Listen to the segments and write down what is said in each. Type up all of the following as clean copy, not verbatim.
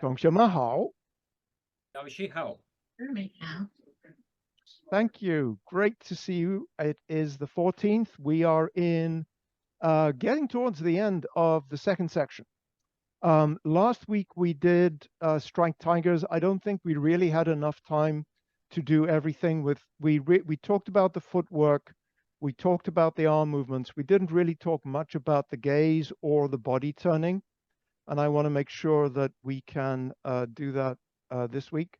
同学们好. 老师好. Thank you. Great to see you. It is the 14th. We are in getting towards the end of the second section. Last week we did Strike Tigers. I don't think we really had enough time to do everything with, we talked about the footwork. We talked about the arm movements. We didn't really talk much about the gaze or the body turning. And I want to make sure that we can do that this week.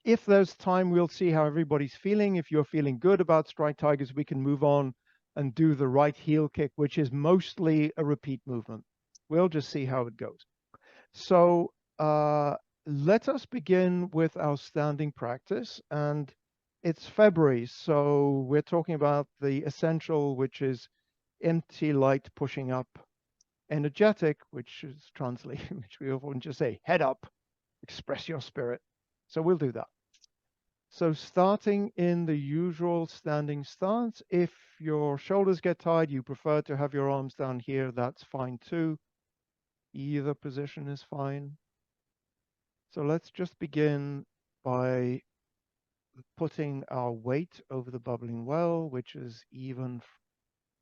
If there's time, we'll see how everybody's feeling. If you're feeling good about Strike Tigers, we can move on and do the right heel kick, which is mostly a repeat movement. We'll just see how it goes. So let us begin with our standing practice. And it's February, so we're talking about the essential, which is empty, light, pushing up. Energetic, which is translated, which we often just say, head up, express your spirit. So we'll do that. So starting in the usual standing stance, if your shoulders get tired, you prefer to have your arms down here, that's fine too. Either position is fine. So let's just begin by putting our weight over the bubbling well, which is even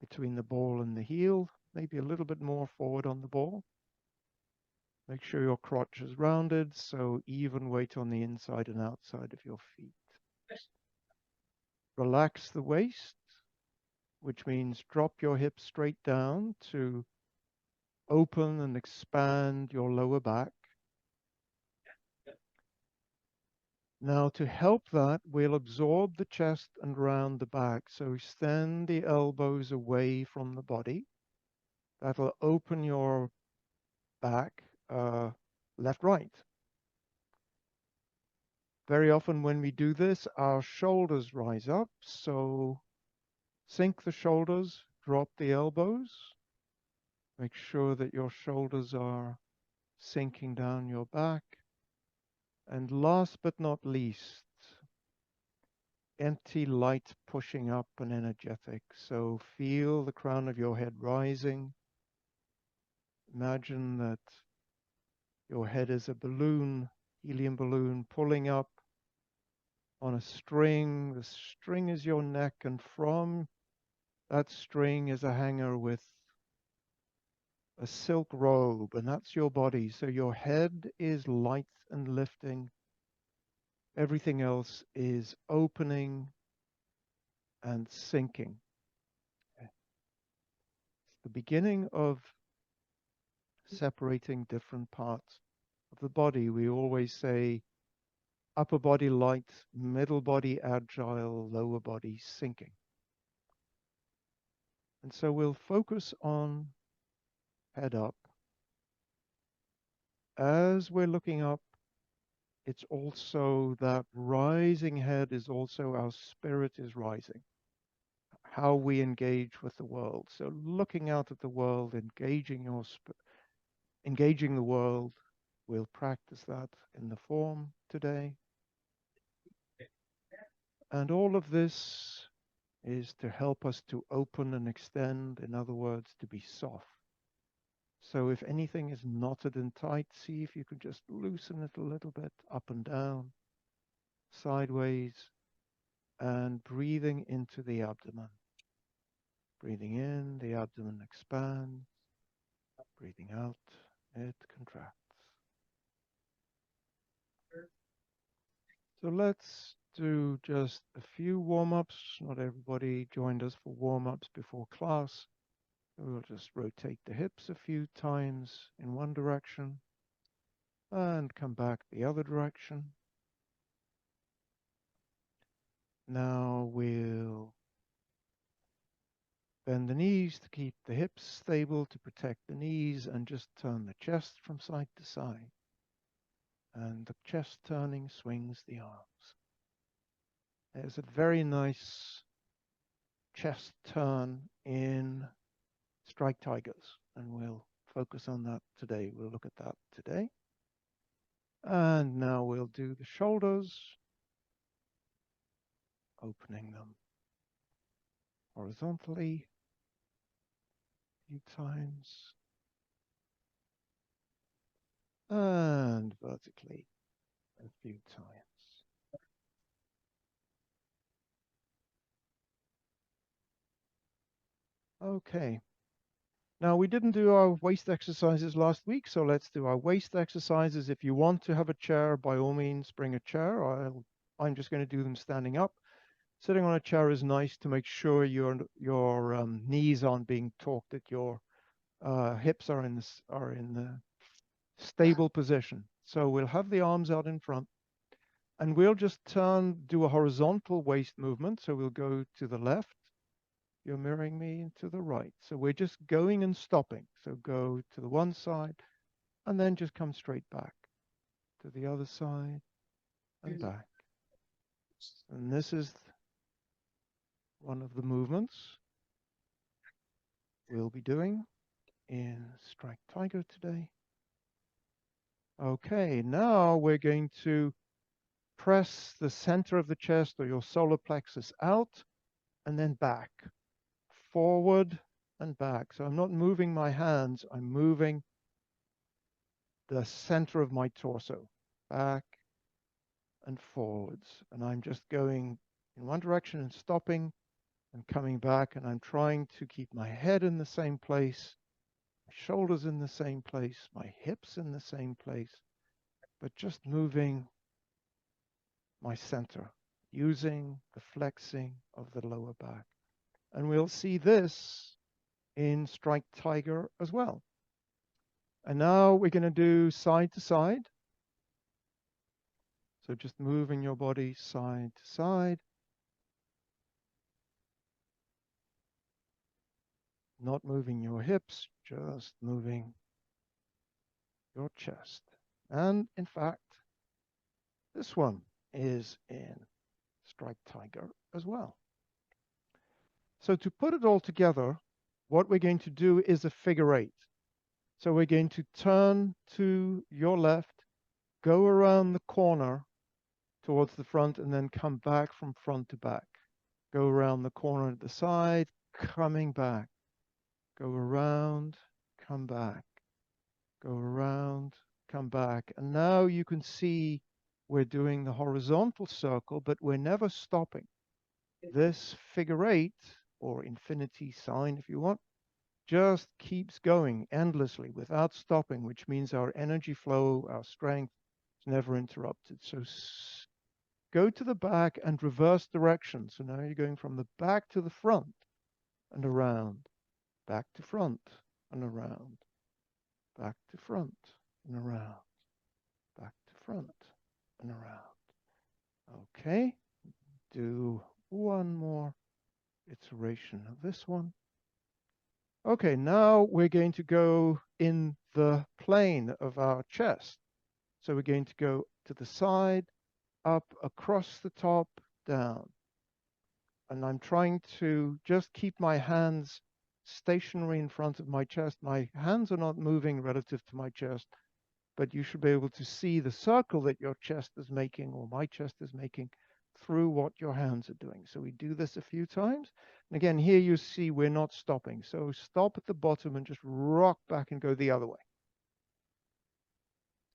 between the ball and the heel, maybe a little bit more forward on the ball. Make sure your crotch is rounded, so even weight on the inside and outside of your feet. Relax the waist, which means drop your hips straight down to open and expand your lower back. Now to help that, we'll absorb the chest and round the back. So extend the elbows away from the body. That'll open your back, left, right. Very often when we do this, our shoulders rise up. So sink the shoulders, drop the elbows. Make sure that your shoulders are sinking down your back. And last but not least, empty, light, pushing up and energetic. So feel the crown of your head rising. Imagine that your head is a balloon, helium balloon, pulling up on a string. The string is your neck, and from that string is a hanger with a silk robe, and that's your body. So your head is light and lifting. Everything else is opening and sinking. It's the beginning of separating different parts of the body. We always say upper body light, middle body agile, lower body sinking. And so we'll focus on head up. As we're looking up, it's also that rising head is also our spirit is rising. How we engage with the world. So looking out at the world, engaging the world. We'll practice that in the form today. And all of this is to help us to open and extend, in other words, to be soft. So if anything is knotted and tight, see if you can just loosen it a little bit, up and down, sideways, and breathing into the abdomen. Breathing in, the abdomen expands. Breathing out, it contracts. So let's do just a few warm-ups. Not everybody joined us for warm-ups before class. We'll just rotate the hips a few times in one direction and come back the other direction. Now we'll bend the knees to keep the hips stable, to protect the knees, and just turn the chest from side to side. And the chest turning swings the arms. There's a very nice chest turn in Strike Tigers, and we'll focus on that today. We'll look at that today. And now we'll do the shoulders, opening them horizontally a few times. and vertically a few times. Okay. Now, we didn't do our waist exercises last week, so let's do our waist exercises. If you want to have a chair, by all means, bring a chair. I'm just going to do them standing up. Sitting on a chair is nice to make sure your knees aren't being torqued, that your hips are in the stable position. So we'll have the arms out in front, and we'll just do a horizontal waist movement. So we'll go to the left. You're mirroring me to the right. So we're just going and stopping. So go to the one side and then just come straight back to the other side and back. And this is one of the movements we'll be doing in Strike Tiger today. Okay, now we're going to press the center of the chest or your solar plexus out and then back, forward and back. So I'm not moving my hands, I'm moving the center of my torso, back and forwards. And I'm just going in one direction and stopping and coming back. And I'm trying to keep my head in the same place, my shoulders in the same place, my hips in the same place, but just moving my center, using the flexing of the lower back. And we'll see this in Strike Tiger as well. And now we're going to do side to side. So just moving your body side to side. Not moving your hips, just moving your chest. And in fact, this one is in Strike Tiger as well. So to put it all together, what we're going to do is a figure eight. So we're going to turn to your left, go around the corner towards the front, and then come back from front to back. Go around the corner at the side, coming back. Go around, come back. Go around, come back. And now you can see we're doing the horizontal circle, but we're never stopping. This figure eight, or infinity sign if you want, just keeps going endlessly without stopping, which means our energy flow, our strength is never interrupted. So go to the back and reverse direction. So now you're going from the back to the front and around, back to front and around, back to front and around, back to front and around. Okay, do one more iteration of this one. Okay, now we're going to go in the plane of our chest. So we're going to go to the side, up, across the top, down. And I'm trying to just keep my hands stationary in front of my chest. My hands are not moving relative to my chest, but you should be able to see the circle that your chest is making, or my chest is making, through what your hands are doing. So we do this a few times. And again, here you see we're not stopping. So stop at the bottom and just rock back and go the other way.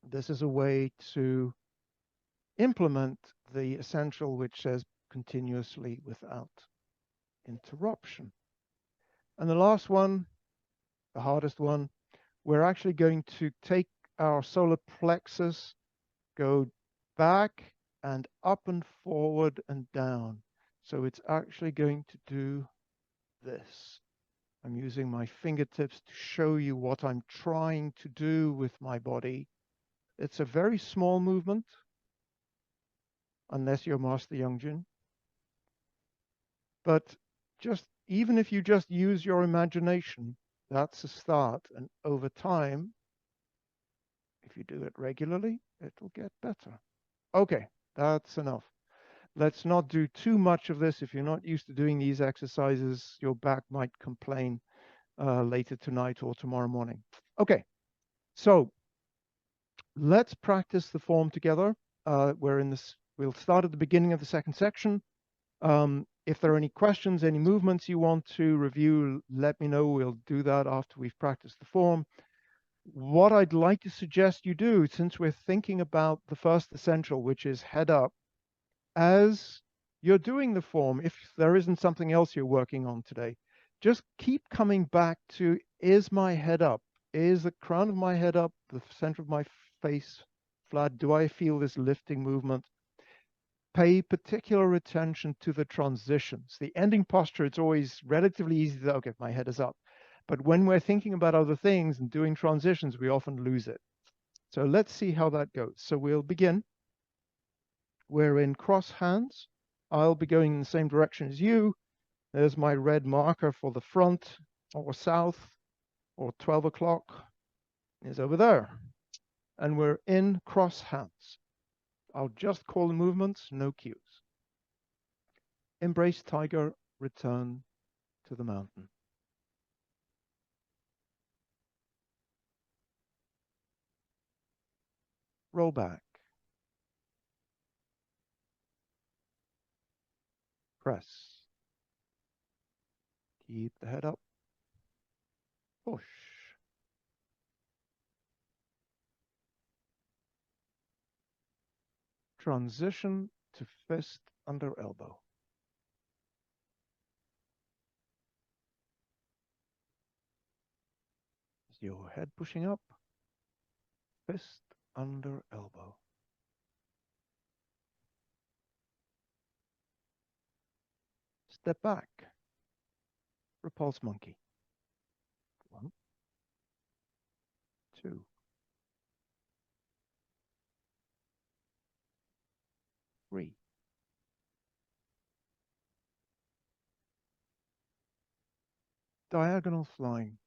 This is a way to implement the essential, which says continuously without interruption. And the last one, the hardest one, we're actually going to take our solar plexus, go back and up and forward and down. So it's actually going to do this. I'm using my fingertips to show you what I'm trying to do with my body. It's a very small movement, unless you're Master Youngjin. But just even if you just use your imagination, that's a start. And over time, if you do it regularly, it'll get better. Okay, that's enough. Let's not do too much of this. If you're not used to doing these exercises, your back might complain later tonight or tomorrow morning. Okay, so let's practice the form together. We'll start at the beginning of the second section. If there are any questions, any movements you want to review, let me know. We'll do that after we've practiced the form. What I'd like to suggest you do, since we're thinking about the first essential, which is head up, as you're doing the form, if there isn't something else you're working on today, just keep coming back to, is my head up? Is the crown of my head up, the center of my face flat? Do I feel this lifting movement? Pay particular attention to the transitions. The ending posture, it's always relatively easy to, okay, my head is up. But when we're thinking about other things and doing transitions, we often lose it. So let's see how that goes. So we'll begin. We're in cross hands. I'll be going in the same direction as you. There's my red marker for the front or south, or 12 o'clock is over there. And we're in cross hands. I'll just call the movements, no cues. Embrace tiger, return to the mountain. Roll back. Press. Keep the head up. Push. Transition to fist under elbow. Is your head pushing up? Fist under elbow. Step back. Repulse monkey. 1, 2, 3. Diagonal flying.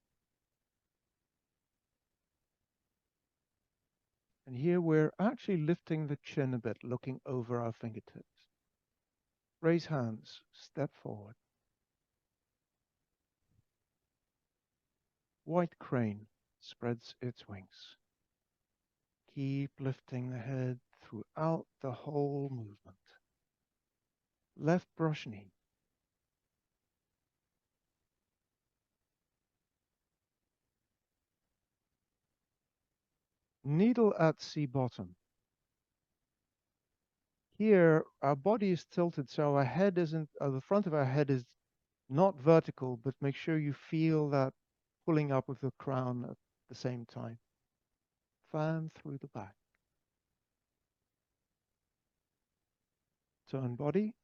And here we're actually lifting the chin a bit, looking over our fingertips. Raise hands, step forward. White crane spreads its wings. Keep lifting the head throughout the whole movement. Left brush knee. Needle at sea bottom. Here, our body is tilted, so our head isn't, the front of our head is not vertical, but make sure you feel that pulling up with the crown at the same time. Fan through the back. Turn body.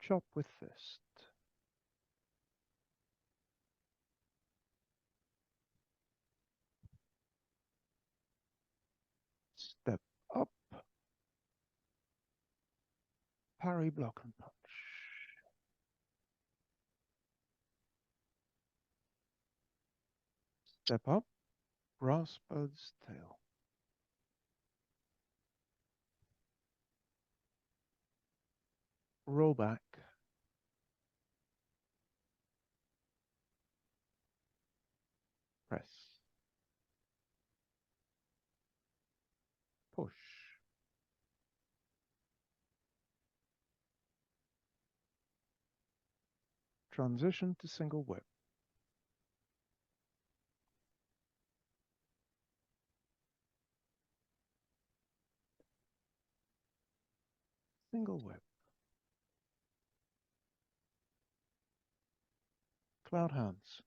Chop with fist. Step up. Parry, block, and punch. Step up. Grass bird's tail. Roll back. Press. Push. Transition to single whip. Single whip. Cloud hands.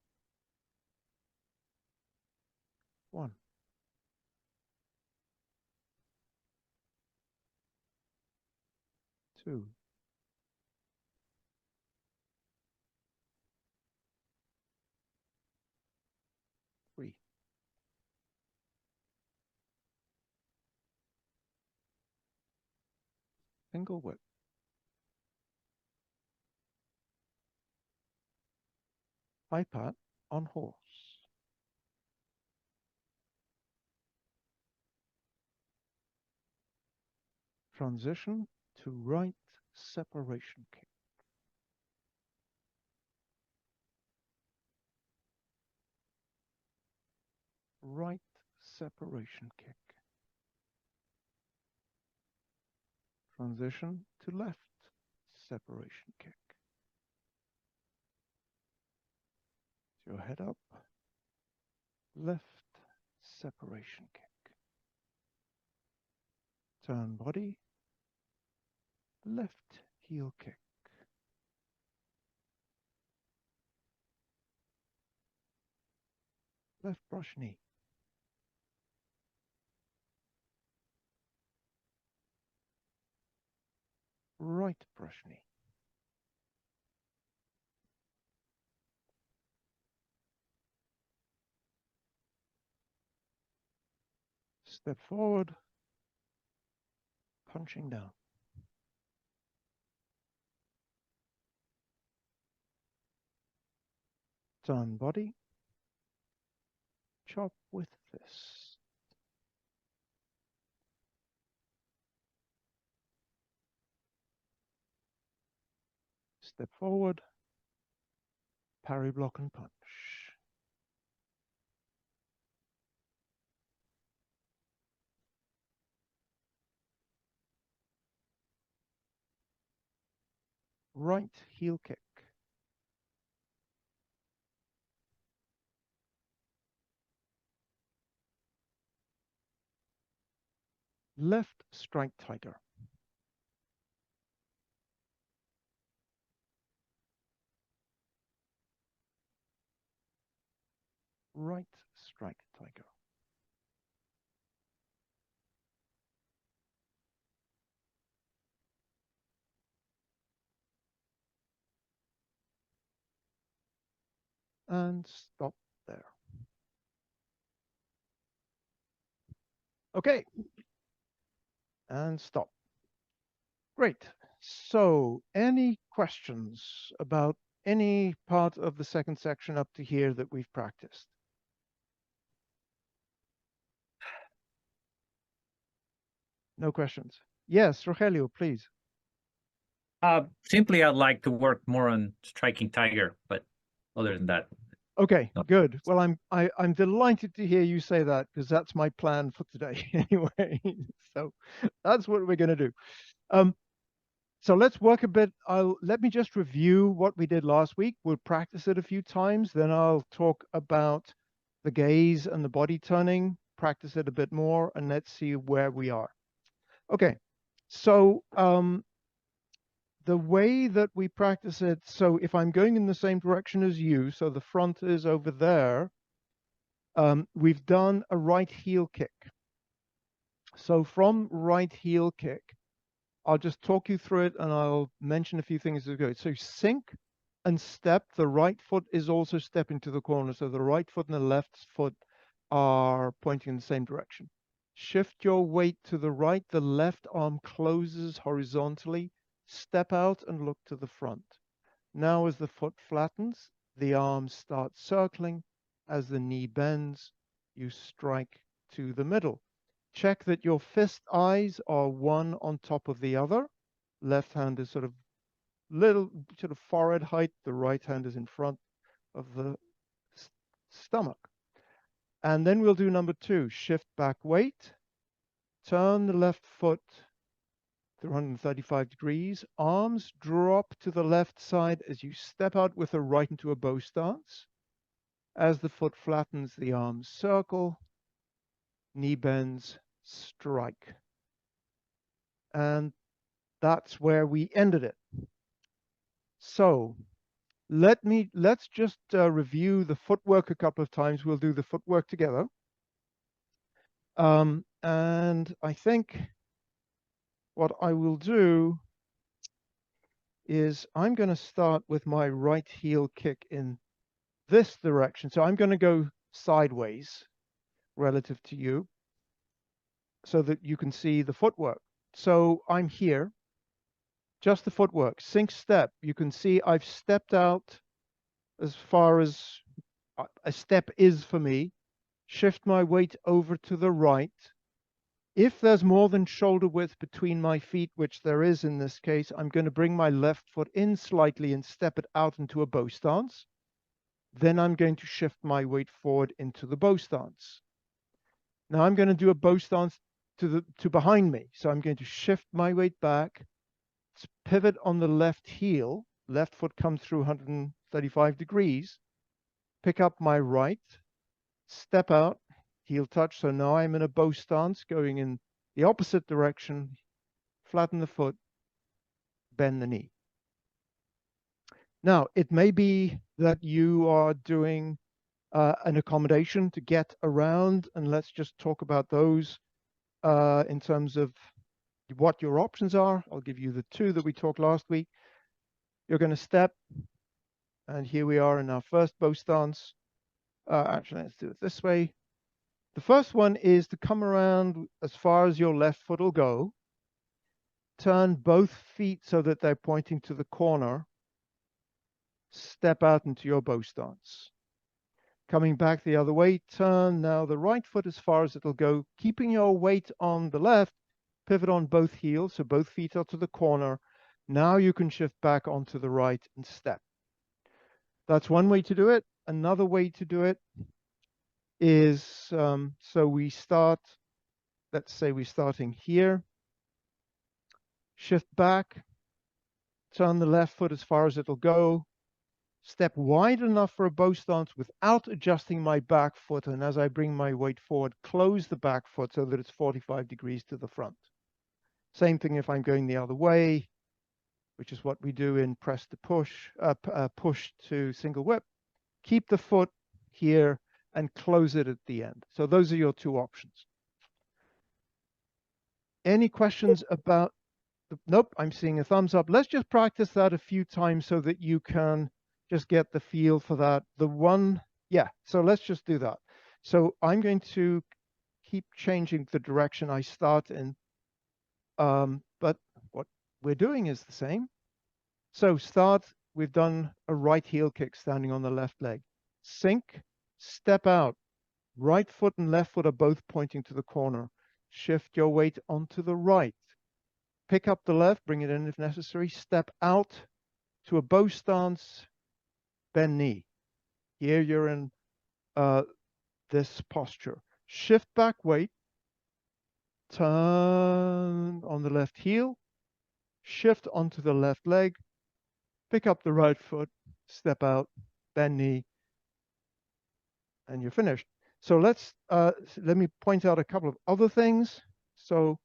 1, 2, 3. Single whip. High pat on horse. Transition to right separation kick. Right separation kick. Transition to left separation kick. Your head up. left separation kick. Turn body, left heel kick. Left brush knee. Right brush knee. Step forward, punching down. Turn body, chop with fist. Step forward, parry, block, and punch. Right heel kick. Left strike tiger. Right strike tiger. And stop there. Okay. And stop. Great. So any questions about any part of the second section up to here that we've practiced? No questions. Yes, Rogelio, please. Simply, I'd like to work more on striking tiger, but other than that. Okay, No. good. Well, I'm delighted to hear you say that because that's my plan for today anyway. So that's what we're going to do. So let's work a bit. Let me just review what we did last week. We'll practice it a few times. Then I'll talk about the gaze and the body turning, practice it a bit more, and let's see where we are. Okay, so the way that we practice it, so if I'm going in the same direction as you, so the front is over there, we've done a right heel kick. So from right heel kick, I'll just talk you through it and I'll mention a few things as we go. So sink and step, the right foot is also stepping to the corner. So the right foot and the left foot are pointing in the same direction. Shift your weight to the right, the left arm closes horizontally, step out and look to the front. Now as the foot flattens, the arms start circling. As the knee bends, you strike to the middle. Check that your fist eyes are one on top of the other. Left hand is sort of forehead height. The right hand is in front of the stomach. And then we'll do number 2, shift back weight. Turn the left foot 335 degrees. Arms drop to the left side as you step out with the right into a bow stance. As the foot flattens, the arms circle. Knee bends, strike. And that's where we ended it. So let's just review the footwork a couple of times. We'll do the footwork together. And I think what I will do is I'm going to start with my right heel kick in this direction. So I'm going to go sideways relative to you so that you can see the footwork. So I'm here, just the footwork, sink step. You can see I've stepped out as far as a step is for me. Shift my weight over to the right. If there's more than shoulder width between my feet, which there is in this case, I'm going to bring my left foot in slightly and step it out into a bow stance. Then I'm going to shift my weight forward into the bow stance. Now I'm going to do a bow stance to behind me. So I'm going to shift my weight back, pivot on the left heel, left foot comes through 135 degrees, pick up my right, step out, heel touch. So now I'm in a bow stance, going in the opposite direction, flatten the foot, bend the knee. Now, it may be that you are doing an accommodation to get around, and let's just talk about those in terms of what your options are. I'll give you the two that we talked last week. You're going to step, and here we are in our first bow stance. Actually, let's do it this way. The first one is to come around as far as your left foot will go. Turn both feet so that they're pointing to the corner. Step out into your bow stance. Coming back the other way, turn now the right foot as far as it'll go, keeping your weight on the left, pivot on both heels, so both feet are to the corner. Now you can shift back onto the right and step. That's one way to do it. Another way to do it is, so we start, let's say we're starting here, shift back, turn the left foot as far as it'll go, step wide enough for a bow stance without adjusting my back foot, and as I bring my weight forward, close the back foot so that it's 45 degrees to the front. Same thing if I'm going the other way, which is what we do in press to push, push to single whip. Keep the foot here and close it at the end. So those are your two options. Any questions about nope, I'm seeing a thumbs up. Let's just practice that a few times so that you can just get the feel for that. The one, yeah, so let's just do that. So I'm going to keep changing the direction I start in, but what we're doing is the same. So start, we've done a right heel kick standing on the left leg. Sink, step out. Right foot and left foot are both pointing to the corner. Shift your weight onto the right. Pick up the left, bring it in if necessary. Step out to a bow stance, bend knee. Here you're in this posture. Shift back weight, turn on the left heel, shift onto the left leg, pick up the right foot, step out, bend knee, and you're finished. So let me point out a couple of other things. So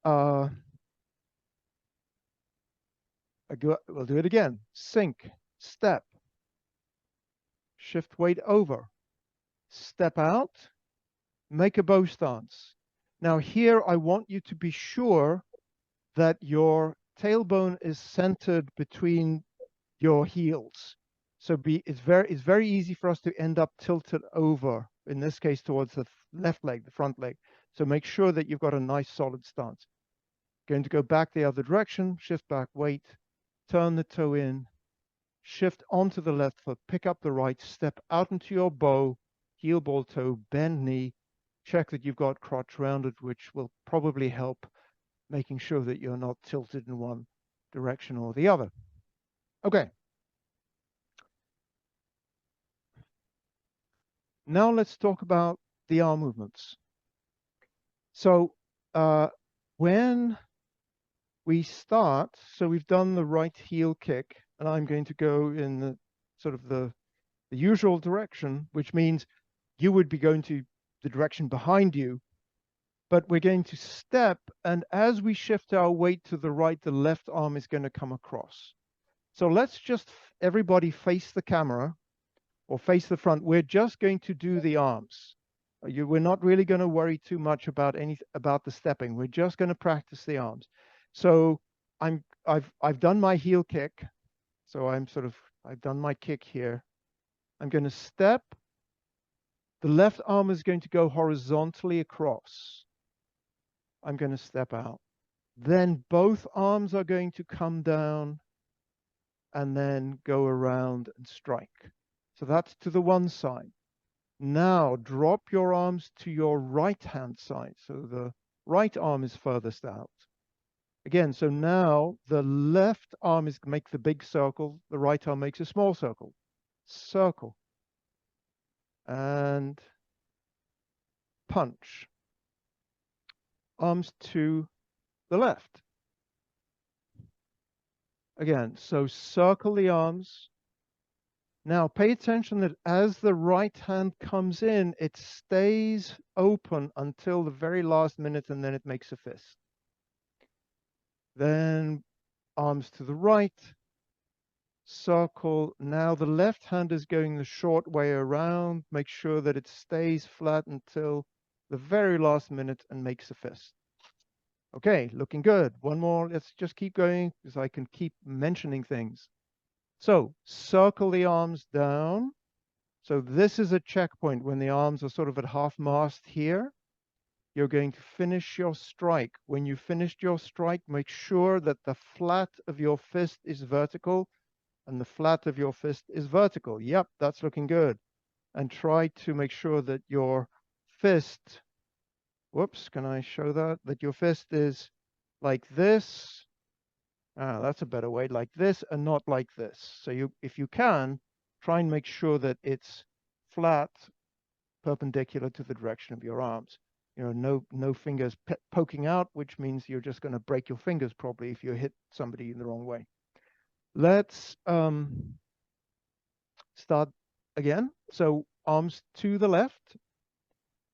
we'll do it again. Sink, step, shift weight over, step out, make a bow stance. Now here I want you to be sure that your tailbone is centered between your heels. So it's very easy for us to end up tilted over, in this case towards the left leg, the front leg. So make sure that you've got a nice solid stance. Going to go back the other direction, shift back weight, turn the toe in, shift onto the left foot, pick up the right, step out into your bow, heel ball toe, bend knee, check that you've got crotch rounded, which will probably help making sure that you're not tilted in one direction or the other. Okay. Now let's talk about the arm movements. So when we start, so we've done the right heel kick, and I'm going to go in the sort of the usual direction, which means you would be going to the direction behind you, but we're going to step, and as we shift our weight to the right, the left arm is going to come across. So let's just everybody face the camera or face the front. We're just going to do the arms. We're not really going to worry too much about the stepping. We're just going to practice the arms. So I've done my heel kick. So I've done my kick here. I'm going to step. The left arm is going to go horizontally across. I'm going to step out. Then both arms are going to come down and then go around and strike. So that's to the one side. Now drop your arms to your right-hand side. So the right arm is furthest out. Again, so now the left arm is make the big circle, the right arm makes a small circle. Circle. And punch. Arms to the left. Again, so circle the arms, Now pay attention that as the right hand comes in, it stays open until the very last minute and then it makes a fist. Then arms to the right, circle. Now the left hand is going the short way around. Make sure that it stays flat until the very last minute and makes a fist. Okay, looking good. One more. Let's just keep going because I can keep mentioning things. So circle the arms down. So this is a checkpoint when the arms are sort of at half mast here. You're going to finish your strike. When you finished your strike, make sure that the flat of your fist is vertical and the flat of your fist is vertical. Yep, that's looking good. And try to make sure that your fist, whoops, can I show that? That your fist is like this. That's a better way, like this and not like this. So if you can, try and make sure that it's flat, perpendicular to the direction of your arms. You know, no fingers poking out, which means you're just going to break your fingers probably if you hit somebody in the wrong way. Let's start again. So arms to the left,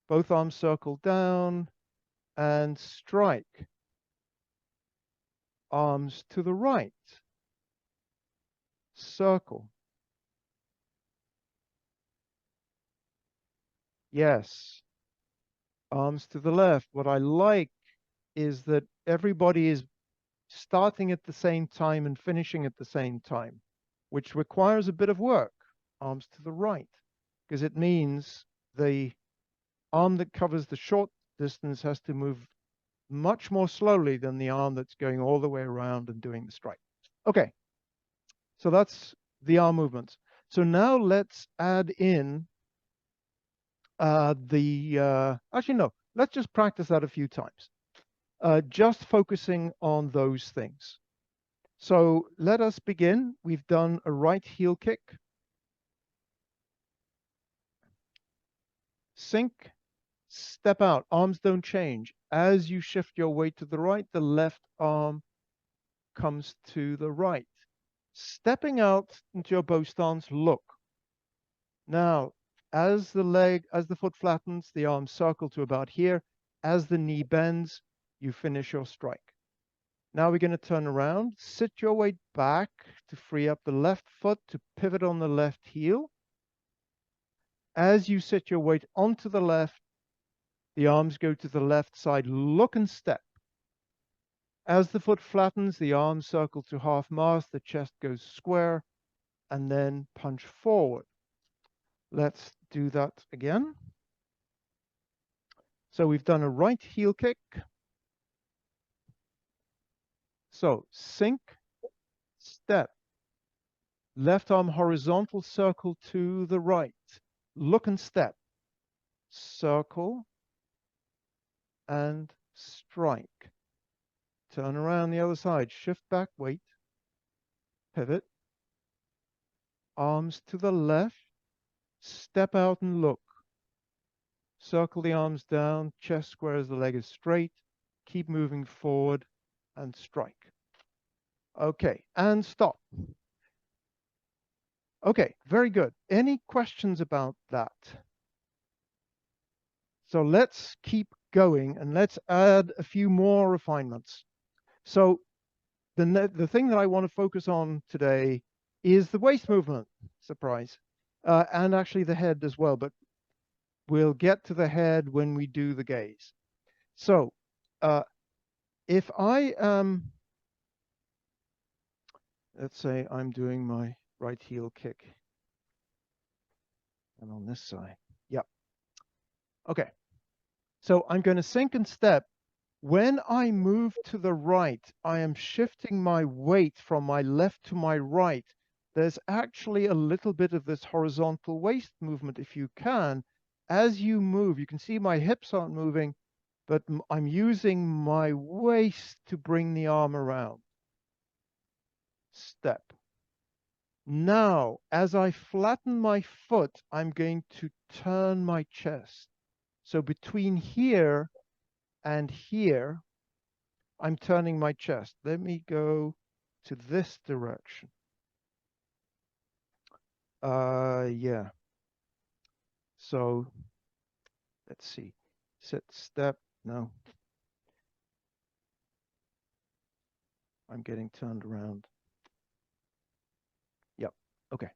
both arms circle down and strike. Arms to the right, circle. Yes. Arms to the left. What I like is that everybody is starting at the same time and finishing at the same time, which requires a bit of work. Arms to the right, because it means the arm that covers the short distance has to move much more slowly than the arm that's going all the way around and doing the strike. Okay, so that's the arm movements. So now let's add in actually no, let's just practice that a few times. Just focusing on those things. So let us begin. We've done a right heel kick. Sink, step out, arms don't change. As you shift your weight to the right, the left arm comes to the right. Stepping out into your bow stance, look. Now, as the foot flattens, the arms circle to about here. As the knee bends, you finish your strike. Now we're going to turn around, sit your weight back to free up the left foot to pivot on the left heel. As you sit your weight onto the left, the arms go to the left side, look and step. As the foot flattens, the arms circle to half mast, the chest goes square, and then punch forward. Let's do that again. So we've done a right heel kick. So sink, step. Left arm horizontal, circle to the right. Look and step. Circle and strike. Turn around the other side. Shift back, weight. Pivot. Arms to the left. Step out and look. Circle the arms down. Chest square as the leg is straight. Keep moving forward and strike. Okay, and stop. Okay, very good. Any questions about that? So let's keep going and let's add a few more refinements. So the thing that I want to focus on today is the waist movement, surprise, and actually the head as well, but we'll get to the head when we do the gaze. So if I let's say I'm doing my right heel kick and on this side, yep. Okay, so I'm going to sink and step. When I move to the right, I am shifting my weight from my left to my right. There's actually a little bit of this horizontal waist movement if you can. As you move, you can see my hips aren't moving, but I'm using my waist to bring the arm around. Step. Now, as I flatten my foot, I'm going to turn my chest. So between here and here, I'm turning my chest. Let me go to this direction. Yeah. So let's see. Sit, step. No. I'm getting turned around. Yep. Okay.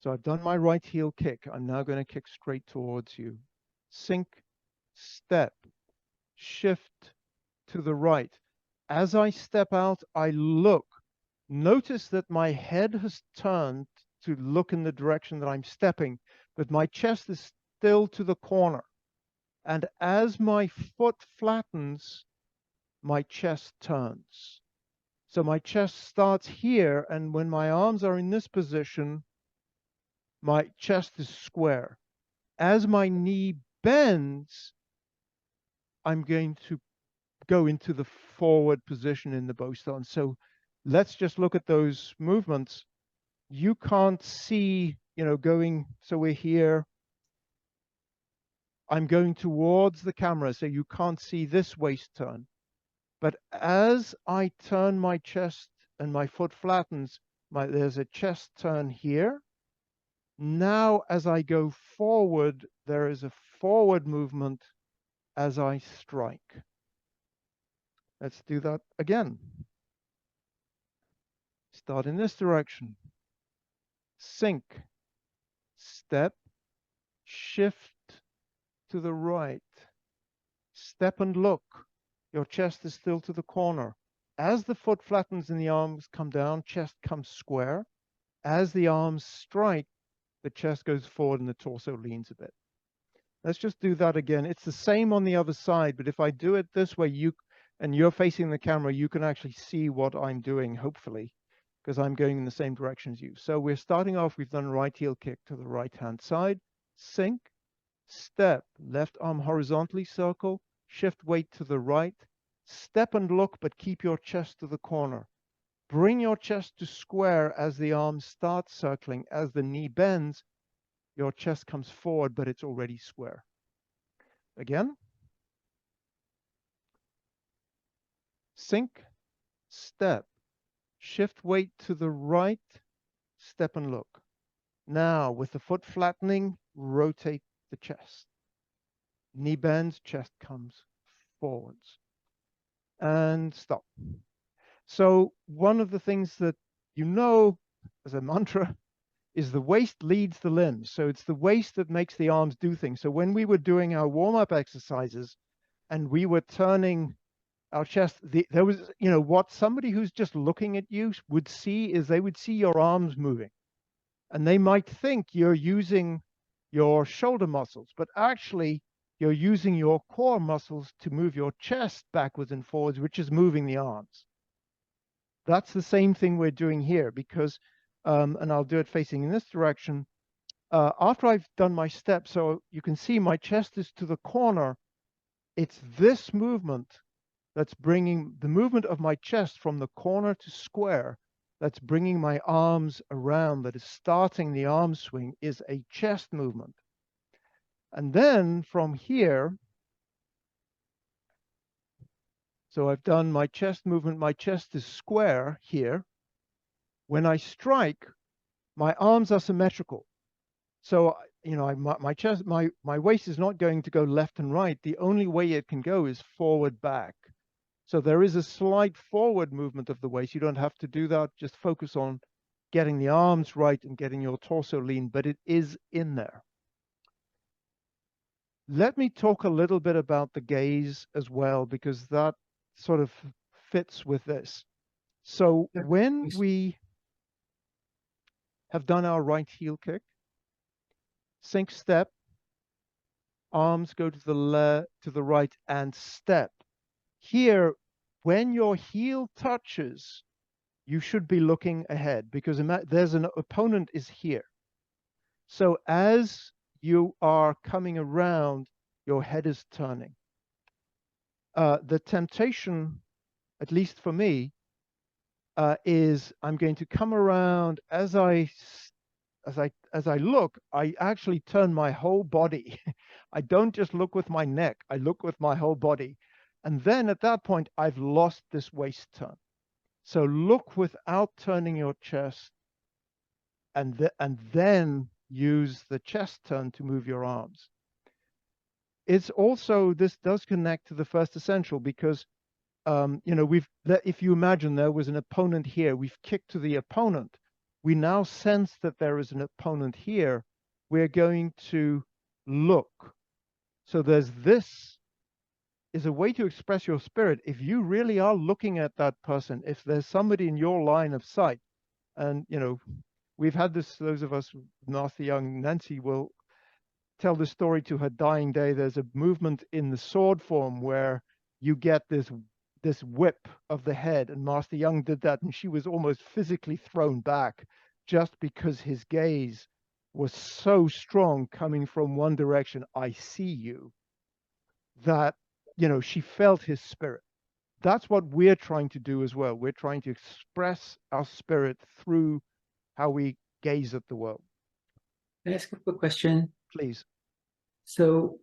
So I've done my right heel kick. I'm now going to kick straight towards you. Sink, step, shift to the right. As I step out, I look. Notice that my head has turned to look in the direction that I'm stepping, but my chest is still to the corner. And as my foot flattens, my chest turns. So my chest starts here, and when my arms are in this position, my chest is square. As my knee bends, I'm going to go into the forward position in the bow stance. So let's just look at those movements. You can't see, going, so we're here. I'm going towards the camera, so you can't see this waist turn. But as I turn my chest and my foot flattens, there's a chest turn here. Now, as I go forward, there is a forward movement as I strike. Let's do that again. Start in this direction. Sink, step, shift to the right. Step and look. Your chest is still to the corner. As the foot flattens and the arms come down, chest comes square. As the arms strike, the chest goes forward and the torso leans a bit. Let's just do that again. It's the same on the other side, but if I do it this way, and you're facing the camera, you can actually see what I'm doing, hopefully, because I'm going in the same direction as you. So we're starting off, we've done right heel kick to the right-hand side, sink, step, left arm horizontally circle, shift weight to the right, step and look, but keep your chest to the corner. Bring your chest to square as the arms start circling. As the knee bends, your chest comes forward, but it's already square. Again. Sink, step, shift weight to the right, step and look. Now, with the foot flattening, rotate the chest. Knee bends, chest comes forwards. And stop. So one of the things that you know as a mantra is the waist leads the limbs. So it's the waist that makes the arms do things. So when we were doing our warm-up exercises and we were turning our chest, there was, what somebody who's just looking at you would see is they would see your arms moving. And they might think you're using your shoulder muscles, but actually you're using your core muscles to move your chest backwards and forwards, which is moving the arms. That's the same thing we're doing here because, and I'll do it facing in this direction. After I've done my step, so you can see my chest is to the corner. It's this movement that's bringing the movement of my chest from the corner to square, that's bringing my arms around, that is starting the arm swing, is a chest movement. And then from here, so I've done my chest movement, my chest is square here. When I strike, my arms are symmetrical. So, my chest, my waist is not going to go left and right. The only way it can go is forward, back. So there is a slight forward movement of the waist. You don't have to do that. Just focus on getting the arms right and getting your torso lean, but it is in there. Let me talk a little bit about the gaze as well, because that sort of fits with this. So when we have done our right heel kick, sink, step, arms go to the right and step. Here, when your heel touches, you should be looking ahead because there's an opponent is here. So as you are coming around, your head is turning. The temptation, at least for me, is I'm going to come around as I look, I actually turn my whole body. I don't just look with my neck, I look with my whole body. And then at that point, I've lost this waist turn. So look without turning your chest, and then use the chest turn to move your arms. It's also, this does connect to the first essential, because you know, if you imagine there was an opponent here, we've kicked to the opponent. We now sense that there is an opponent here. We're going to look. So this is a way to express your spirit. If you really are looking at that person, if there's somebody in your line of sight, and you know, we've had this, those of us, Martha Young, Nancy will tell the story to her dying day. There's a movement in the sword form where you get this whip of the head, and Master Young did that, and she was almost physically thrown back just because his gaze was so strong coming from one direction, I see you, that, you know, she felt his spirit. That's what we're trying to do as well. We're trying to express our spirit through how we gaze at the world. Can I ask a quick question? Please. So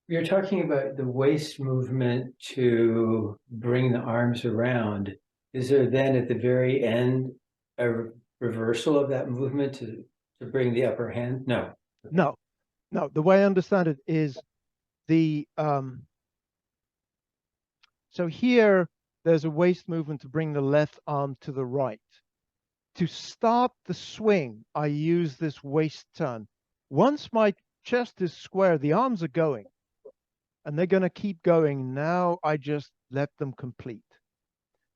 you're talking about the waist movement to bring the arms around. Is there then at the very end a reversal of that movement to bring the upper hand? No. No, no. The way I understand it is the so here there's a waist movement to bring the left arm to the right. To start the swing, I use this waist turn. Once my chest is square, the arms are going, and they're going to keep going. Now I just let them complete.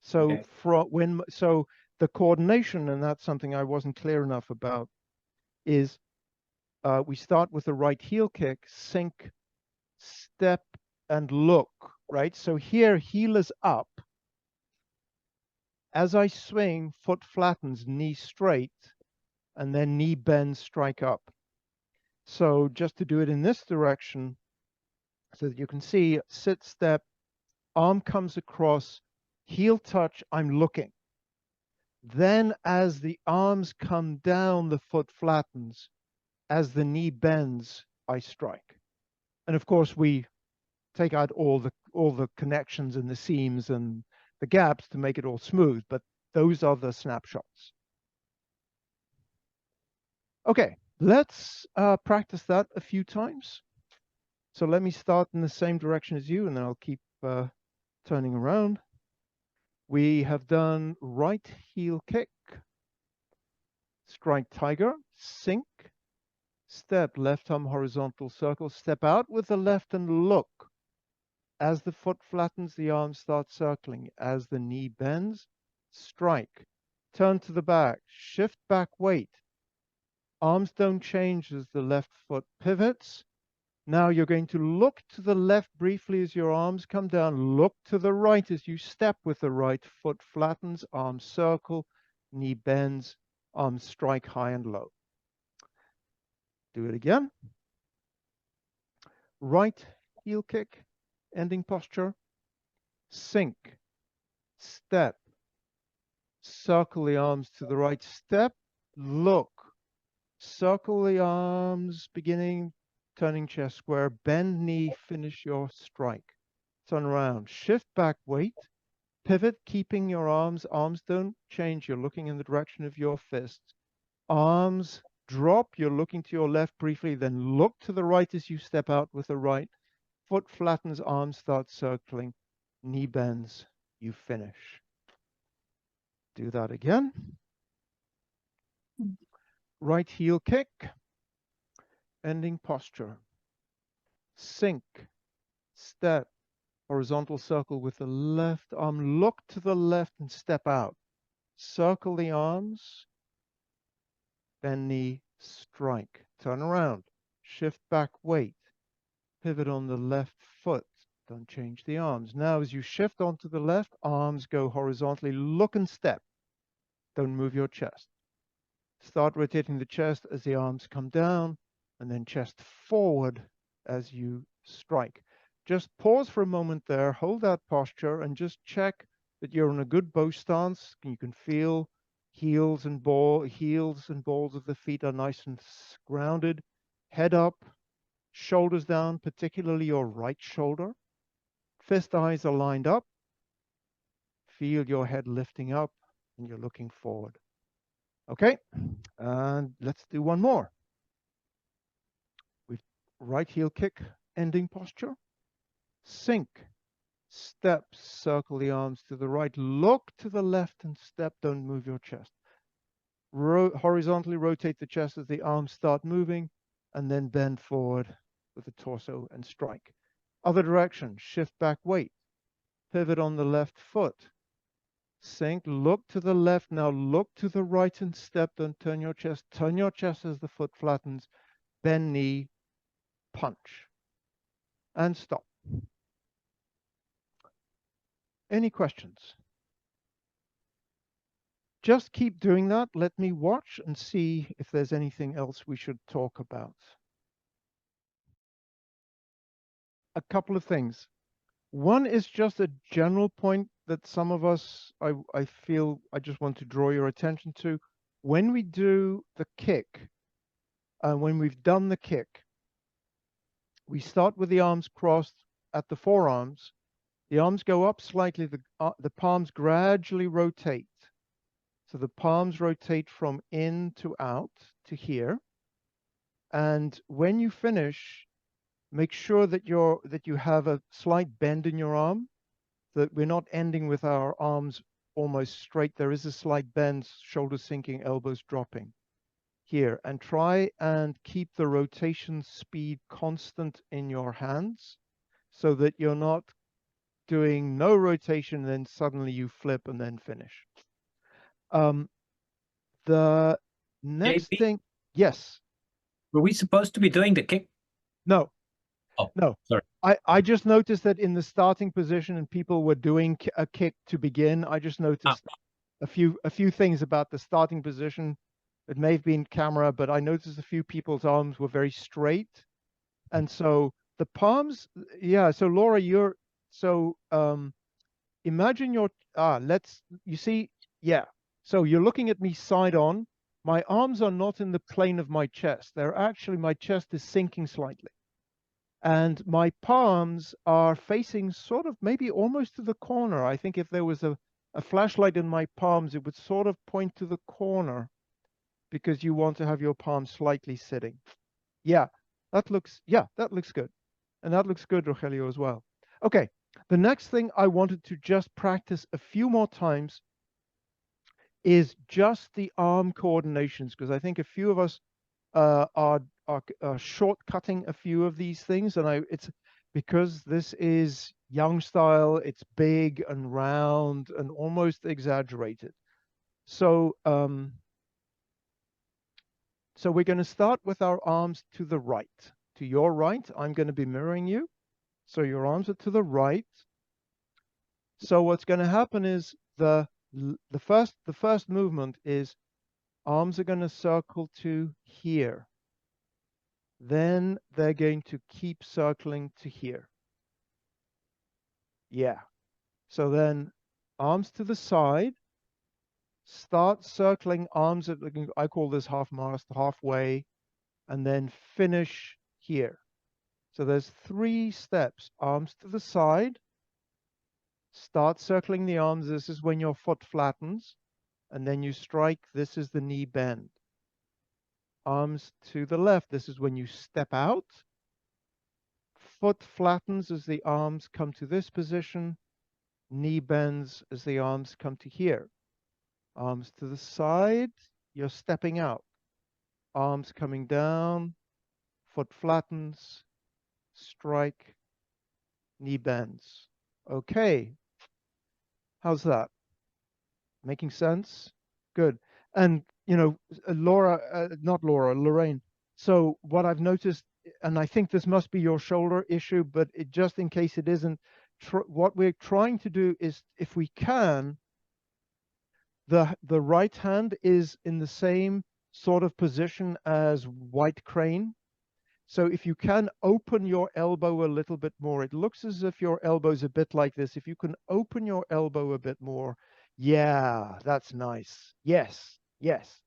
So Okay. so the coordination, and that's something I wasn't clear enough about, is we start with the right heel kick, sink, step, and look, right? So here, heel is up. As I swing, foot flattens, knee straight, and then knee bends, strike up. So just to do it in this direction, so that you can see, sit, step, arm comes across, heel touch, I'm looking. Then as the arms come down, the foot flattens. As the knee bends, I strike. And of course, we take out all the connections and the seams and the gaps to make it all smooth, but those are the snapshots. Okay, let's practice that a few times. So let me start in the same direction as you, and then I'll keep turning around. We have done right heel kick, strike tiger, sink, step, left arm horizontal circle, step out with the left and look. As the foot flattens, the arm starts circling. As the knee bends, strike. Turn to the back, shift back weight. Arms don't change as the left foot pivots. Now you're going to look to the left briefly as your arms come down. Look to the right as you step with the right foot flattens, arms circle, knee bends, arms strike high and low. Do it again. Right heel kick, ending posture, sink, step, circle the arms to the right, step, look, circle the arms, beginning, turning chest square, bend knee, finish your strike. Turn around, shift back weight, pivot, keeping your arms don't change, you're looking in the direction of your fists. Arms drop, you're looking to your left briefly, then look to the right as you step out with the right. Foot flattens, arms start circling, knee bends, you finish. Do that again. Right heel kick, ending posture. Sink, step, horizontal circle with the left arm. Look to the left and step out. Circle the arms, bend knee, strike. Turn around, shift back weight. Pivot on the left foot. Don't change the arms. Now as you shift onto the left, arms go horizontally. Look and step. Don't move your chest. Start rotating the chest as the arms come down, and then chest forward as you strike. Just pause for a moment there, hold that posture, and just check that you're in a good bow stance. You can feel heels and balls of the feet are nice and grounded. Head up, shoulders down, particularly your right shoulder. Fist eyes are lined up. Feel your head lifting up, and you're looking forward. Okay, and let's do one more. We've right heel kick, ending posture, sink, step, circle the arms to the right, look to the left and step, don't move your chest. Horizontally rotate the chest as the arms start moving, and then bend forward with the torso and strike. Other direction, shift back weight, pivot on the left foot, sink, look to the left, now look to the right and step, don't turn your chest as the foot flattens, bend knee, punch, and stop. Any questions? Just keep doing that. Let me watch and see if there's anything else we should talk about. A couple of things. One is just a general point that some of us, I feel I just want to draw your attention to. When we do the kick, when we've done the kick, we start with the arms crossed at the forearms. The arms go up slightly, the palms gradually rotate. So the palms rotate from in to out to here. And when you finish, make sure that you have a slight bend in your arm, that we're not ending with our arms almost straight. There is a slight bend, shoulders sinking, elbows dropping here. And try and keep the rotation speed constant in your hands so that you're not doing no rotation, then suddenly you flip and then finish. The next JP? thing, yes. Were we supposed to be doing the kick? No. Oh, no. sorry. I just noticed that in the starting position and people were doing a kick to begin. I just noticed a few things about the starting position. It may have been camera, but I noticed a few people's arms were very straight. And so the palms, yeah. So Laura, imagine you see, yeah. So you're looking at me side on. My arms are not in the plane of my chest. They're actually, my chest is sinking slightly. And my palms are facing sort of maybe almost to the corner. I think if there was a flashlight in my palms, it would sort of point to the corner because you want to have your palms slightly sitting. Yeah, that looks good. And that looks good, Rogelio, as well. Okay, the next thing I wanted to just practice a few more times is just the arm coordinations, because I think a few of us are shortcutting a few of these things, and it's because this is Young style, it's big and round and almost exaggerated. So so we're going to start with our arms to the right. To your right, I'm going to be mirroring you. So your arms are to the right. So what's going to happen is the first movement is arms are going to circle to here. Then they're going to keep circling to here. Yeah. So then arms to the side, start circling arms at, I call this half mast, halfway, and then finish here. So there's 3 steps. Arms to the side, start circling the arms. This is when your foot flattens, and then you strike. This is the knee bend. Arms to the left. This is when you step out. Foot flattens as the arms come to this position. Knee bends as the arms come to here. Arms to the side, you're stepping out. Arms coming down, foot flattens, strike, knee bends. Okay. How's that? Making sense? Good. And, Lorraine. So what I've noticed, and I think this must be your shoulder issue, but just in case it isn't, what we're trying to do is, if we can, the right hand is in the same sort of position as white crane. So if you can open your elbow a little bit more, it looks as if your elbow's a bit like this. If you can open your elbow a bit more, yeah, that's nice. Yes, yes.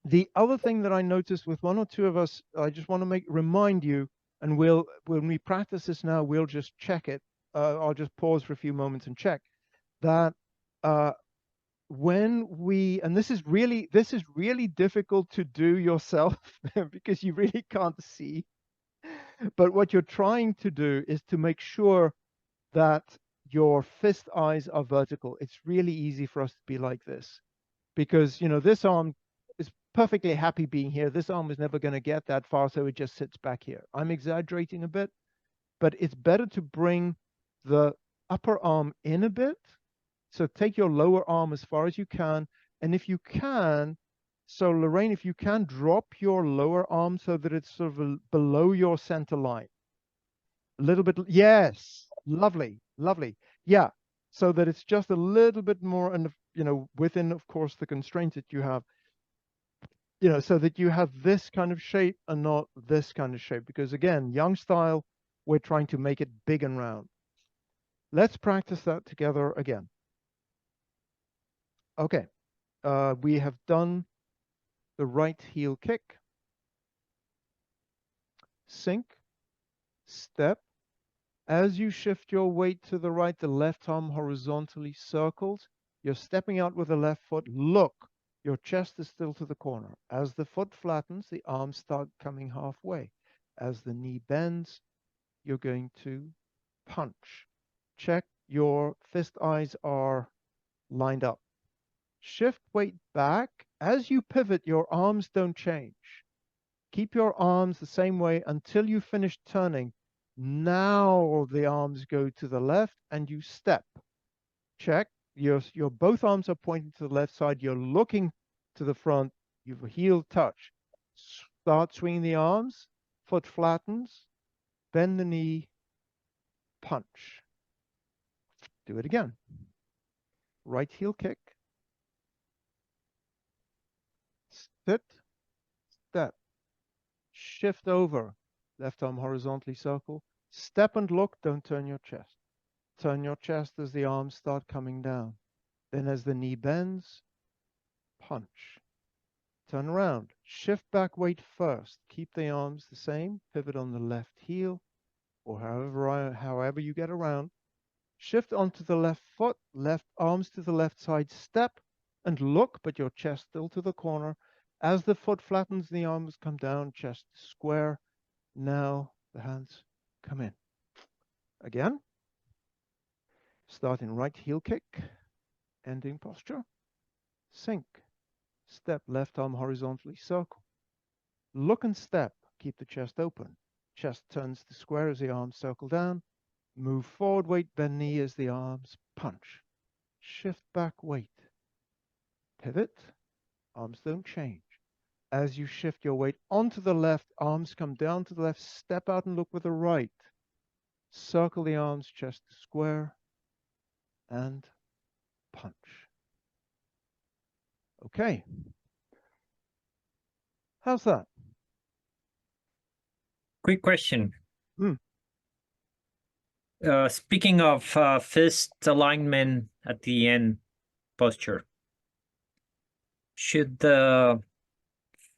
The other thing that I noticed with 1 or 2 of us, I just want to remind you, and when we practice this now, we'll just check it. I'll just pause for a few moments and check. that when we, and this is really difficult to do yourself because you really can't see, but what you're trying to do is to make sure that your fist eyes are vertical. It's really easy for us to be like this because, you know, this arm is perfectly happy being here. This arm is never going to get that far, so it just sits back here. I'm exaggerating a bit, but it's better to bring the upper arm in a bit. So take your lower arm as far as you can. And if you can, so Lorraine, if you can, drop your lower arm so that it's sort of below your center line. A little bit, yes, lovely, lovely. Yeah, so that it's just a little bit more, and you know, within, of course, the constraints that you have, you know, so that you have this kind of shape and not this kind of shape. Because again, Young style, we're trying to make it big and round. Let's practice that together again. Okay, we have done the right heel kick, sink, step. As you shift your weight to the right, the left arm horizontally circles. You're stepping out with the left foot. Look, your chest is still to the corner. As the foot flattens, the arms start coming halfway. As the knee bends, you're going to punch. Check your fist eyes are lined up. Shift weight back. As you pivot, your arms don't change. Keep your arms the same way until you finish turning. Now the arms go to the left and you step. Check. Your both arms are pointing to the left side. You're looking to the front. You've a heel touch. Start swinging the arms. Foot flattens. Bend the knee. Punch. Do it again. Right heel kick. Sit. Step. Shift over. Left arm horizontally circle. Step and look. Don't turn your chest. Turn your chest as the arms start coming down. Then as the knee bends, punch. Turn around. Shift back weight first. Keep the arms the same. Pivot on the left heel or however you get around. Shift onto the left foot. Left arms to the left side. Step and look, but your chest still to the corner. As the foot flattens, the arms come down, chest square. Now the hands come in. Again. Starting right heel kick, ending posture, sink, step, left arm horizontally circle. Look and step, keep the chest open. Chest turns to square as the arms circle down. Move forward, weight, bend knee as the arms punch. Shift back, weight. Pivot, arms don't change. As you shift your weight onto the left, arms come down to the left, step out and look with the right. Circle the arms, chest to square, and punch. Okay. How's that? Quick question. Hmm. Speaking of fist alignment at the end posture, should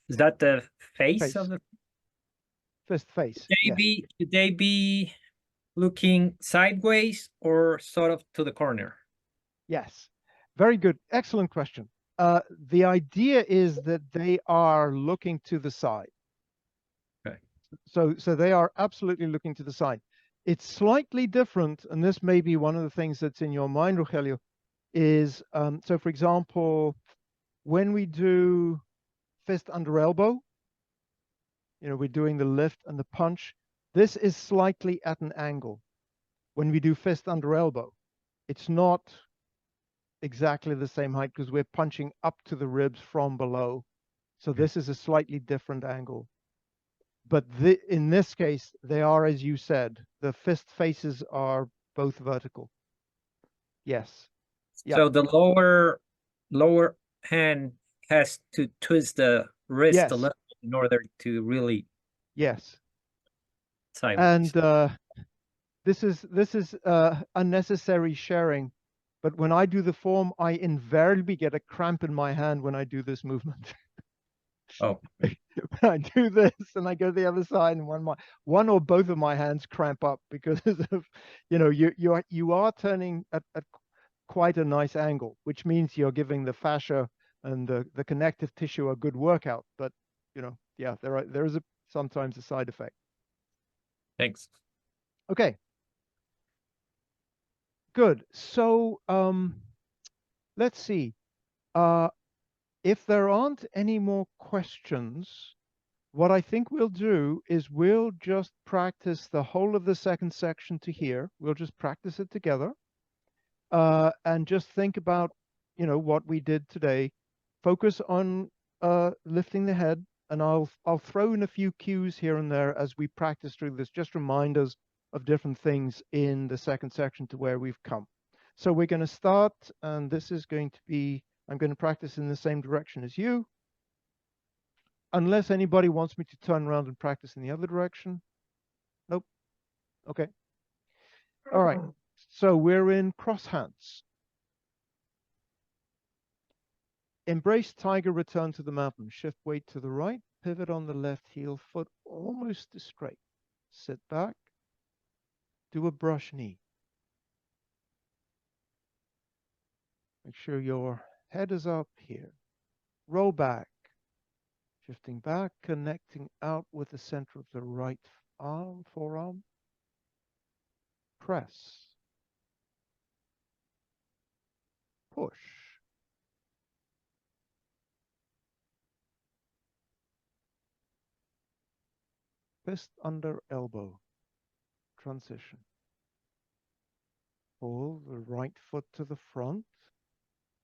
is that the face of the fist face? should they be looking sideways or sort of to the corner? Yes. Very good. Excellent question. The idea is that they are looking to the side. Okay. So they are absolutely looking to the side. It's slightly different, and this may be one of the things that's in your mind, Rogelio, is, so for example, when we do fist under elbow, you know, we're doing the lift and the punch. This is slightly at an angle. When we do fist under elbow, it's not exactly the same height because we're punching up to the ribs from below. So this is a slightly different angle. But in this case, they are, as you said, the fist faces are both vertical. Yes. Yep. So the lower hand has to twist the wrist Yes. a little in order to really Yes. sideways. And this is unnecessary sharing. But when I do the form, I invariably get a cramp in my hand when I do this movement. Oh, I do this and I go to the other side, and one or both of my hands cramp up because of, you know, you are turning at quite a nice angle, which means you're giving the fascia and the connective tissue a good workout. But, yeah, there is sometimes a side effect. Thanks. Okay. Good. So let's see. If there aren't any more questions, what I think we'll do is we'll just practice the whole of the second section to here. We'll just practice it together and just think about, what we did today. Focus on lifting the head, and I'll throw in a few cues here and there as we practice through this, just reminders of different things in the second section to where we've come. So we're going to start, and this is going to be, I'm going to practice in the same direction as you, unless anybody wants me to turn around and practice in the other direction. Nope. Okay. All right. So we're in cross hands. Embrace tiger, return to the mountain. Shift weight to the right, pivot on the left heel, foot almost to straight. Sit back, do a brush knee. Make sure your head is up here. Roll back, shifting back, connecting out with the center of the right arm, forearm. Press. Push. Fist under elbow. Transition. Pull the right foot to the front,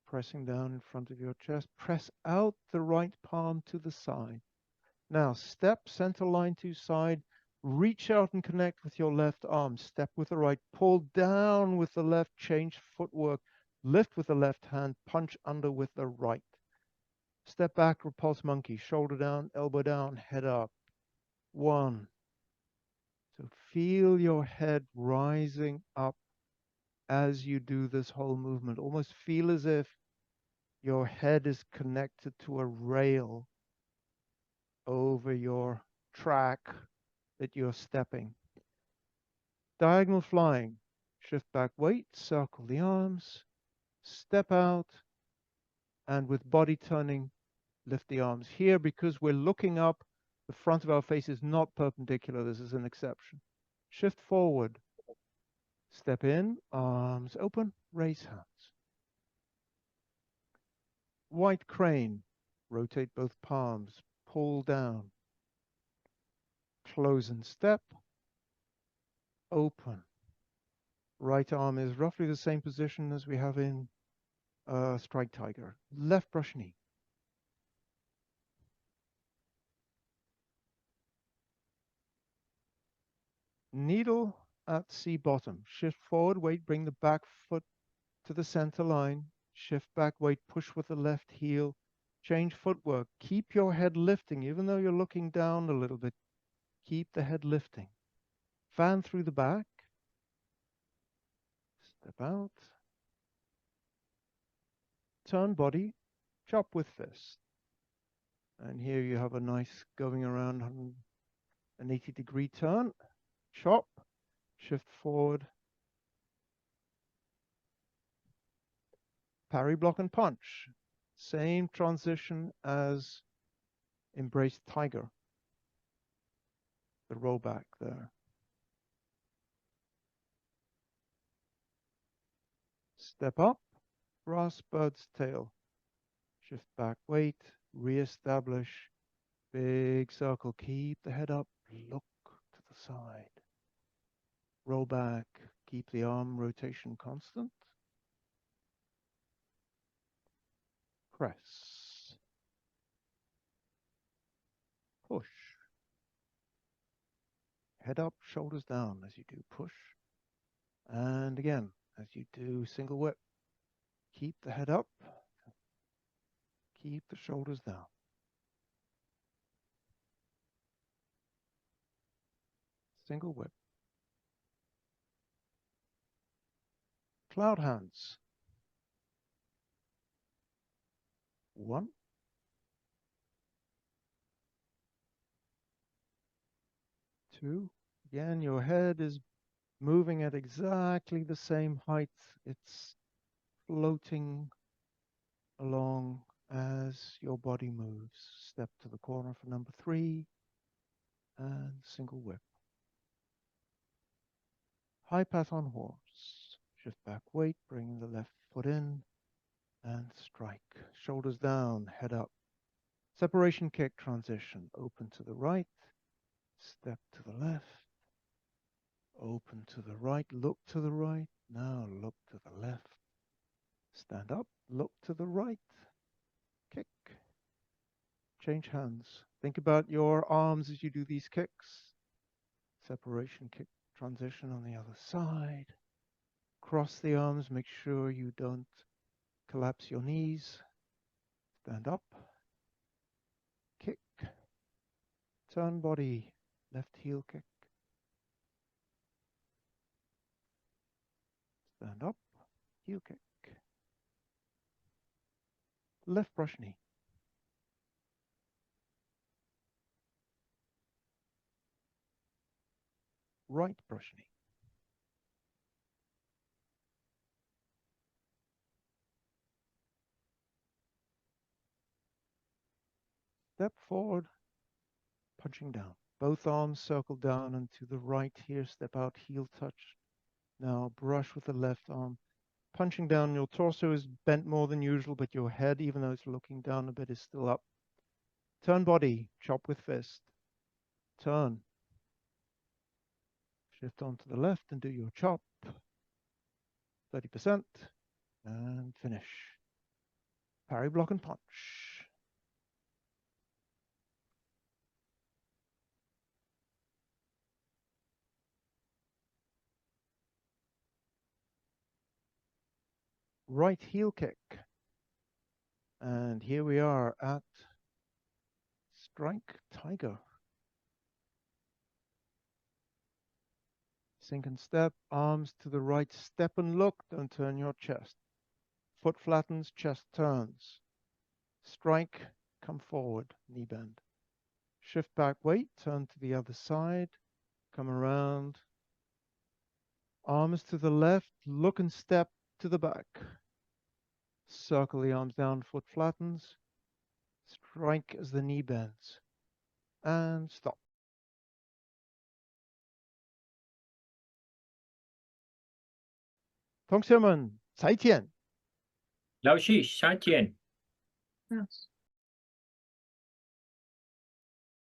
pressing down in front of your chest. Press out the right palm to the side. Now step center line to side. Reach out and connect with your left arm. Step with the right. Pull down with the left. Change footwork. Lift with the left hand. Punch under with the right. Step back, repulse monkey. Shoulder down, elbow down, head up. 1. So feel your head rising up as you do this whole movement. Almost feel as if your head is connected to a rail over your track that you're stepping. Diagonal flying. Shift back weight, circle the arms, step out, and with body turning, lift the arms. Here, because we're looking up, the front of our face is not perpendicular. This is an exception. Shift forward. Step in, arms open, raise hands. White crane. Rotate both palms, pull down. Close and step. Open. Right arm is roughly the same position as we have in strike tiger. Left brush knee. Needle at C bottom. Shift forward, weight, bring the back foot to the center line. Shift back, weight, push with the left heel. Change footwork. Keep your head lifting, even though you're looking down a little bit. Keep the head lifting. Fan through the back. Step out. Turn body. Chop with fist. And here you have a nice going around 180-degree turn. Chop. Shift forward. Parry, block, and punch. Same transition as embrace tiger. The roll back there. Step up, grass bird's tail. Shift back weight, re-establish. Big circle, keep the head up, look to the side. Roll back, keep the arm rotation constant. Press. Push. Head up, shoulders down as you do push. And again, as you do single whip. Keep the head up. Keep the shoulders down. Single whip. Cloud hands. 1. 2. Again, your head is moving at exactly the same height. It's floating along as your body moves. Step to the corner for number 3 and single whip. High path on horse. Shift back weight, bring the left foot in and strike. Shoulders down, head up. Separation kick transition. Open to the right, step to the left, open to the right, look to the right. Now look to the left. Stand up, look to the right, kick. Change hands. Think about your arms as you do these kicks. Separation kick transition on the other side. Cross the arms, make sure you don't collapse your knees. Stand up, kick, turn body, left heel kick. Stand up, heel kick. Left brush knee. Right brush knee. Step forward, punching down. Both arms circle down and to the right here. Step out, heel touch. Now brush with the left arm. Punching down, your torso is bent more than usual, but your head, even though it's looking down a bit, is still up. Turn body, chop with fist. Turn. Shift on to the left and do your chop. 30%. And finish. Parry, block, and punch. Right heel kick. And here we are at strike tiger. Sink and step, arms to the right, step and look, don't turn your chest. Foot flattens, chest turns. Strike, come forward, knee bend. Shift back weight, turn to the other side, come around. Arms to the left, look and step to the back. Circle the arms down, foot flattens. Strike as the knee bends. And stop. 同学们，再见。老师，再见。Yes.